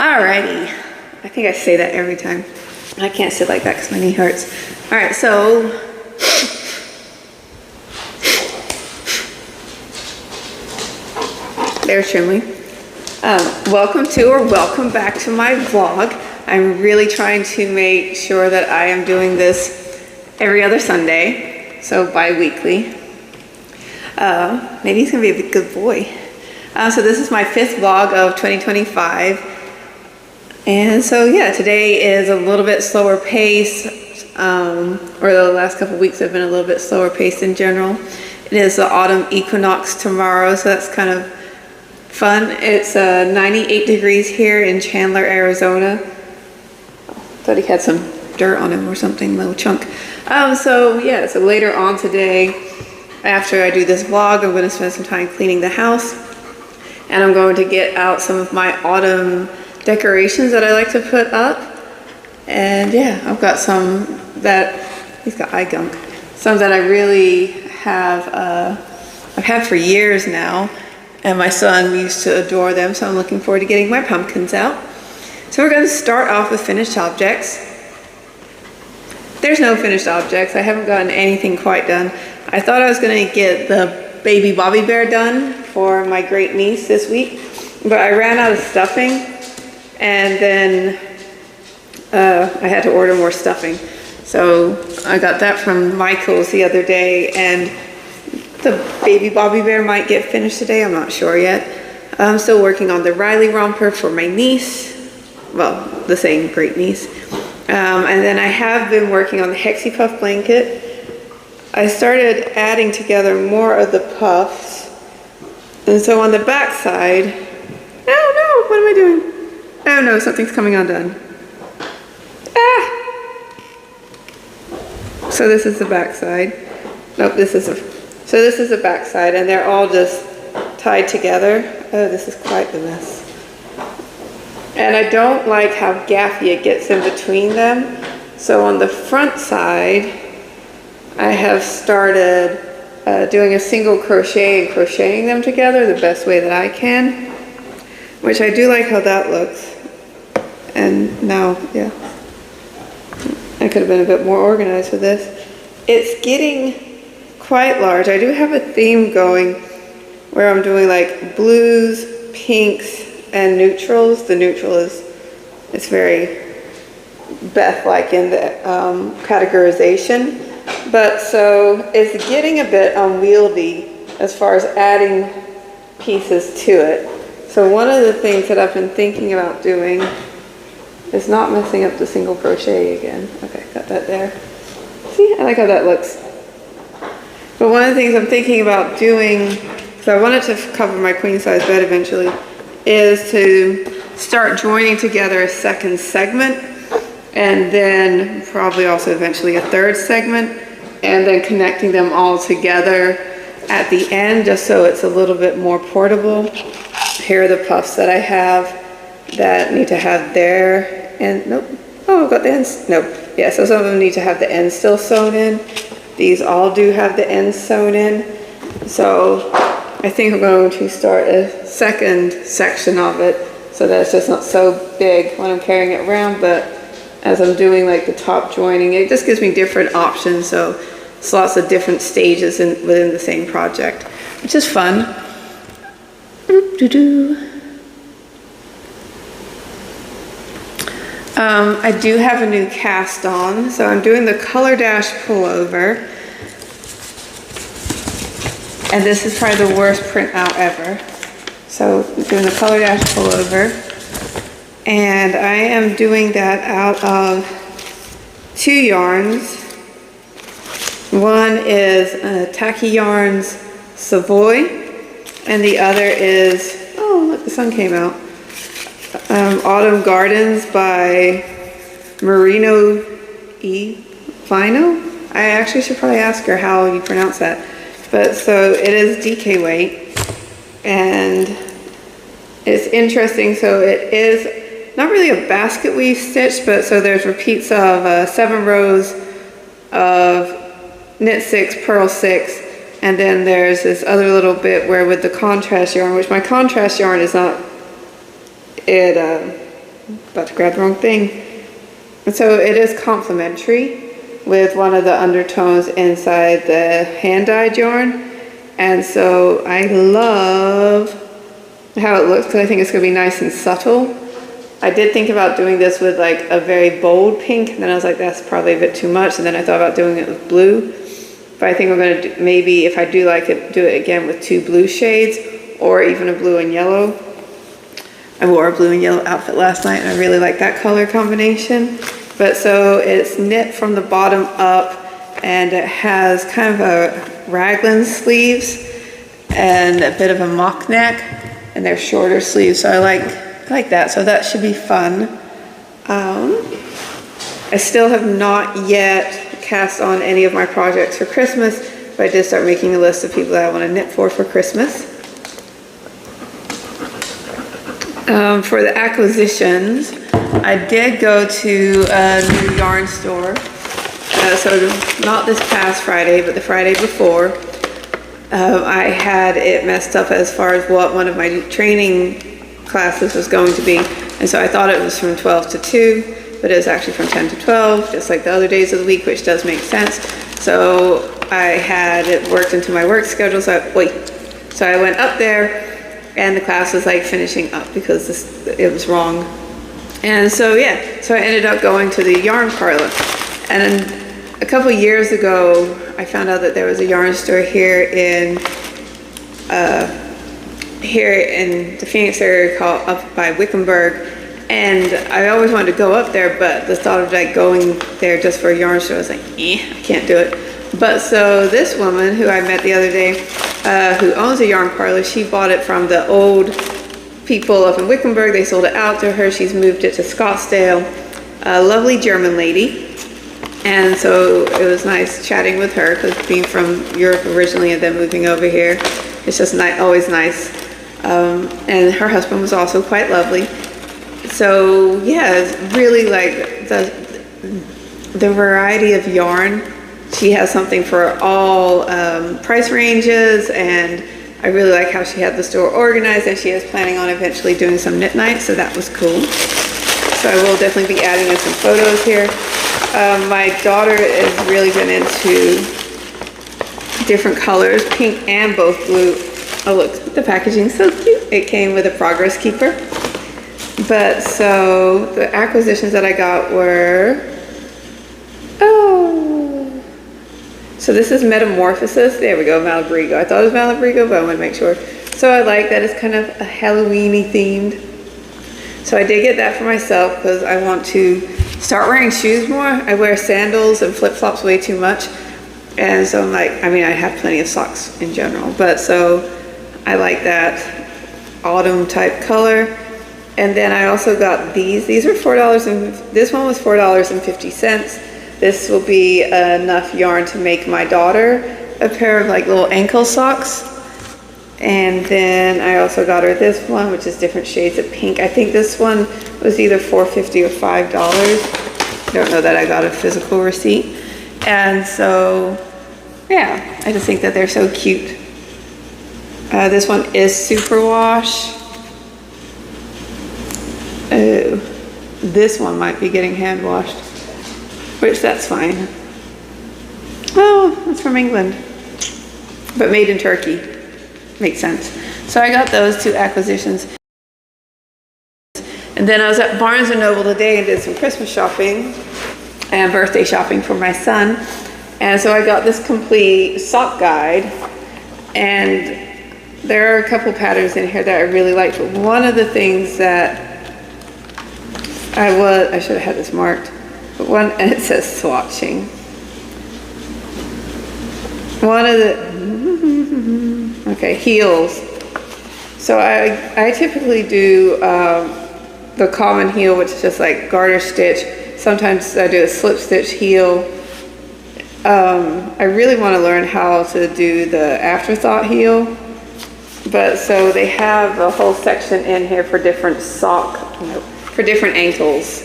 Alrighty, I think I say that every time. I can't sit like that because my knee hurts. All right, so there's Trimley. Welcome back to my vlog. I'm really trying to make sure that I am doing this every other Sunday, so bi-weekly. Maybe he's gonna be a good boy. So this is my 5th vlog of 2025. And so yeah, today is a little bit slower pace, or the last couple weeks have been a little bit slower paced in general. It is the autumn equinox tomorrow, so that's kind of fun. It's 98 degrees here in Chandler, Arizona. Thought he had some dirt on him or something, little chunk. So yeah, so later on today, after I do this vlog, I'm going to spend some time cleaning the house, and I'm going to get out some of my autumn decorations that I like to put up. And yeah, I've got some that, he's got eye gunk, some that I really have, I've had for years now, and my son used to adore them, so I'm looking forward to getting my pumpkins out. So we're going to start off with finished objects. There's no finished objects. I haven't gotten anything quite done. I thought I was going to get the baby Bobby bear done for my great niece this week, but I ran out of stuffing, and then I had to order more stuffing. So I got that from Michael's the other day, and the baby Bobby bear might get finished today. I'm not sure yet. I'm still working on the Riley romper for my niece. Well, the same great niece. And then I have been working on the Hexie Puff blanket. I started adding together more of the puffs. And so on the back side, oh no, what am I doing? Oh no, something's coming undone. Ah! So this is the back side. Nope, this is the back side, and they're all just tied together. Oh, this is quite the mess. And I don't like how gaffy it gets in between them. So on the front side, I have started doing a single crochet and crocheting them together the best way that I can, which I do like how that looks. And now, yeah, I could have been a bit more organized with this. It's getting quite large. I do have a theme going where I'm doing like blues, pinks, and neutrals. The neutral it's very Beth-like in the categorization. But so it's getting a bit unwieldy as far as adding pieces to it. So one of the things that I've been thinking about doing is not messing up the single crochet again. Okay, got that there. See, I like how that looks. But one of the things I'm thinking about doing, because I wanted to cover my queen size bed eventually, is to start joining together a second segment, and then probably also eventually a third segment, and then connecting them all together at the end, just so it's a little bit more portable. Here are the puffs that I have that need to have their end. Nope. Oh, I've got the ends. Nope. Yeah, so some of them need to have the ends still sewn in. These all do have the ends sewn in. So I think I'm going to start a second section of it so that it's just not so big when I'm carrying it around, but as I'm doing like the top joining, it just gives me different options. So it's lots of different stages within the same project, which is fun. I do have a new cast on, so I'm doing the Color Dash pullover, and this is probably the worst print out ever. So I'm doing the Color Dash pullover, and I am doing that out of 2 yarns. One is Tacky Yarns Savoy, and the other is, oh look, the sun came out. Autumn Gardens by Merino E. Vino. I actually should probably ask her how you pronounce that. But so it is DK weight, and it's interesting. So it is not really a basket weave stitch, but so there's repeats of 7 rows of knit 6, purl 6, and then there's this other little bit where with the contrast yarn, which my contrast yarn is not, it about to grab the wrong thing. And so it is complementary with one of the undertones inside the hand-dyed yarn. And so I love how it looks because I think it's going to be nice and subtle. I did think about doing this with like a very bold pink, and then I was like, that's probably a bit too much. And then I thought about doing it with blue. But I think we're going to do, maybe if I do like it, do it again with 2 blue shades or even a blue and yellow. I wore a blue and yellow outfit last night and I really like that color combination. But so it's knit from the bottom up and it has kind of a raglan sleeves and a bit of a mock neck, and they're shorter sleeves. So I like that. So that should be fun. I still have not yet cast on any of my projects for Christmas, but I did start making a list of people that I want to knit for Christmas. For the acquisitions, I did go to a new yarn store. So not this past Friday, but the Friday before. I had it messed up as far as what one of my training classes was going to be. And so I thought it was from 12 to 2. But it was actually from 10 to 12, just like the other days of the week, which does make sense. So I had it worked into my work schedule, so I went up there, and the class was like finishing up because it was wrong. And so yeah, so I ended up going to the yarn parlor. And a couple years ago, I found out that there was a yarn store here in the Phoenix area called up by Wickenburg. And I always wanted to go up there, but the thought of like going there just for a yarn show, I was like, I can't do it. But so this woman who I met the other day, who owns a yarn parlor, she bought it from the old people up in Wickenburg. They sold it out to her. She's moved it to Scottsdale. A lovely German lady. And so it was nice chatting with her because being from Europe originally and then moving over here, it's just always nice. And her husband was also quite lovely. So yeah, it's really like the variety of yarn. She has something for all price ranges, and I really like how she had the store organized, and she is planning on eventually doing some knit nights, so that was cool. So I will definitely be adding in some photos here. My daughter has really been into different colors, pink and both blue. Oh look, the packaging's so cute. It came with a progress keeper. But so the acquisitions that I got were, so this is Metamorphosis. There we go, Malabrigo. I thought it was Malabrigo, but I want to make sure. So I like that it's kind of a Halloween-y themed. So I did get that for myself because I want to start wearing shoes more. I wear sandals and flip-flops way too much. And so I'm like, I mean, I have plenty of socks in general, but so I like that autumn type color. And then I also got these. These were $4, and this one was $4.50. This will be enough yarn to make my daughter a pair of like little ankle socks. And then I also got her this one, which is different shades of pink. I think this one was either $4.50 or $5. Don't know that I got a physical receipt. And so, yeah, I just think that they're so cute. This one is superwash. Oh, this one might be getting hand washed, which that's fine. Oh, it's from England, but made in Turkey. Makes sense. So I got those 2 acquisitions. And then I was at Barnes & Noble today and did some Christmas shopping and birthday shopping for my son. And so I got this complete sock guide, and there are a couple patterns in here that I really liked. But one of the things that I should have had this marked, but and it says swatching. One of the, okay, heels. So I typically do the common heel, which is just like garter stitch. Sometimes I do a slip stitch heel. I really want to learn how to do the afterthought heel. But so they have a whole section in here for different for different ankles.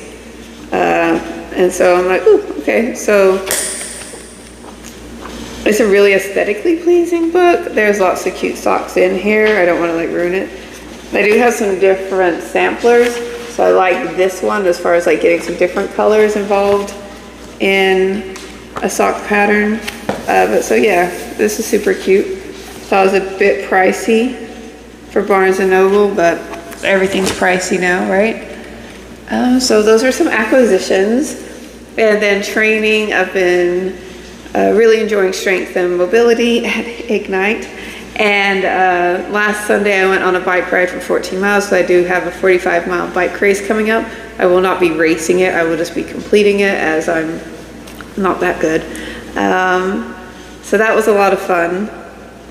And so I'm like, ooh, okay. So it's a really aesthetically pleasing book. There's lots of cute socks in here. I don't want to like ruin it. I do have some different samplers. So I like this one as far as like getting some different colors involved in a sock pattern. But so yeah, this is super cute. Thought it was a bit pricey for Barnes & Noble, but everything's pricey now, right? So those are some acquisitions. And then training, I've been really enjoying strength and mobility at Ignite. And last Sunday I went on a bike ride for 14 miles, so I do have a 45-mile bike race coming up. I will not be racing it, I will just be completing it as I'm not that good. So that was a lot of fun,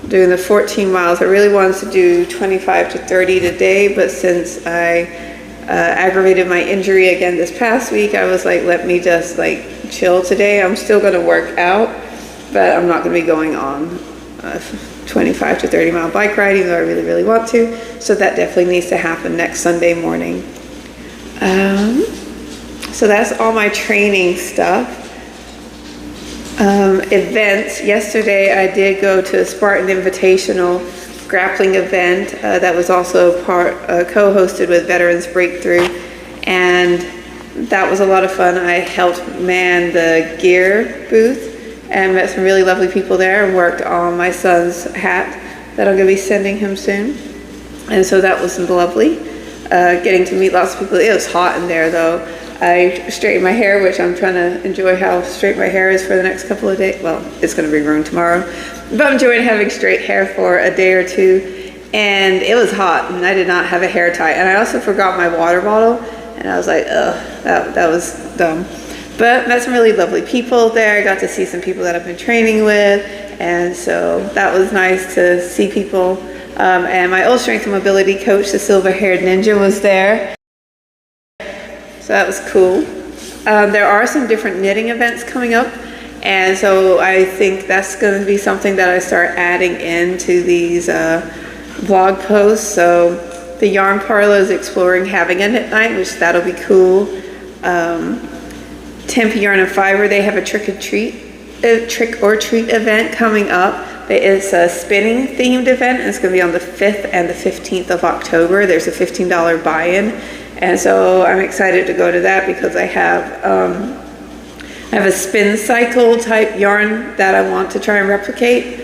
doing the 14 miles. I really wanted to do 25 to 30 today, but since I aggravated my injury again this past week, I was like, let me just like chill today. I'm still gonna work out, but I'm not gonna be going on 25 to 30 mile bike ride, even though I really, really want to. So that definitely needs to happen next Sunday morning. So that's all my training stuff. Events. Yesterday I did go to a Spartan Invitational grappling event that was also co-hosted with Veterans Breakthrough, and that was a lot of fun. I helped man the gear booth and met some really lovely people there and worked on my son's hat that I'm going to be sending him soon. And so that was lovely, getting to meet lots of people. It was hot in there though. I straightened my hair, which I'm trying to enjoy how straight my hair is for the next couple of days. Well, it's going to be ruined tomorrow, but I'm enjoying having straight hair for a day or two. And it was hot and I did not have a hair tie. And I also forgot my water bottle and I was like, ugh, that was dumb. But met some really lovely people there. I got to see some people that I've been training with. And so that was nice to see people. And my old strength and mobility coach, the silver-haired ninja, was there. So that was cool. There are some different knitting events coming up. And so I think that's going to be something that I start adding into these blog posts. So the Yarn Parlor is exploring having a knit night, which that'll be cool. Tempe Yarn and Fiber, they have a trick or treat event coming up. It's a spinning themed event, and it's going to be on the 5th and the 15th of October. There's a $15 buy-in, and so I'm excited to go to that because I have a spin cycle type yarn that I want to try and replicate,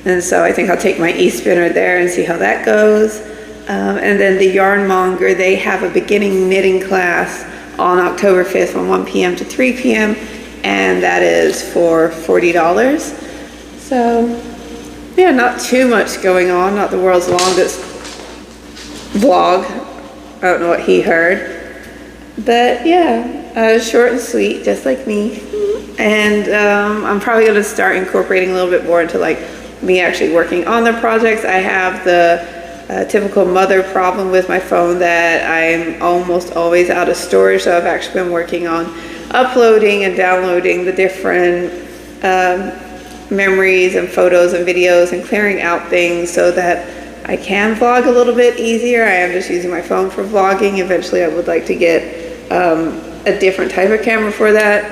and so I think I'll take my e-spinner there and see how that goes. And then the Yarnmonger, they have a beginning knitting class on October 5th from 1 p.m. to 3 p.m. and that is for $40. So yeah, not too much going on, not the world's longest vlog. I don't know what he heard, but yeah, short and sweet, just like me. And I'm probably going to start incorporating a little bit more into like me actually working on the projects. I have the typical mother problem with my phone that I'm almost always out of storage, so I've actually been working on uploading and downloading the different memories and photos and videos and clearing out things so that I can vlog a little bit easier. I am just using my phone for vlogging. Eventually I would like to get a different type of camera for that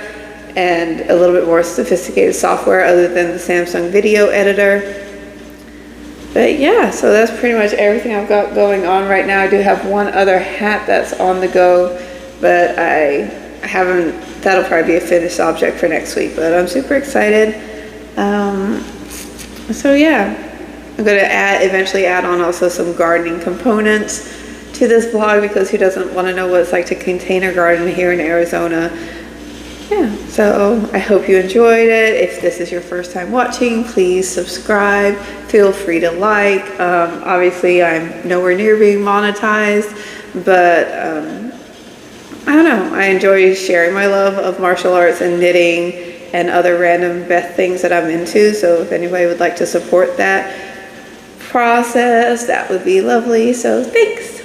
and a little bit more sophisticated software other than the Samsung video editor. But yeah, so that's pretty much everything I've got going on right now. I do have one other hat that's on the go, but I haven't, that'll probably be a finished object for next week, but I'm super excited. So yeah, I'm going to eventually add on also some gardening components to this vlog because who doesn't want to know what it's like to contain a garden here in Arizona. Yeah, so I hope you enjoyed it. If this is your first time watching, please subscribe. Feel free to like. Obviously, I'm nowhere near being monetized, but I don't know. I enjoy sharing my love of martial arts and knitting and other random things that I'm into. So if anybody would like to support that process, that would be lovely. So thanks.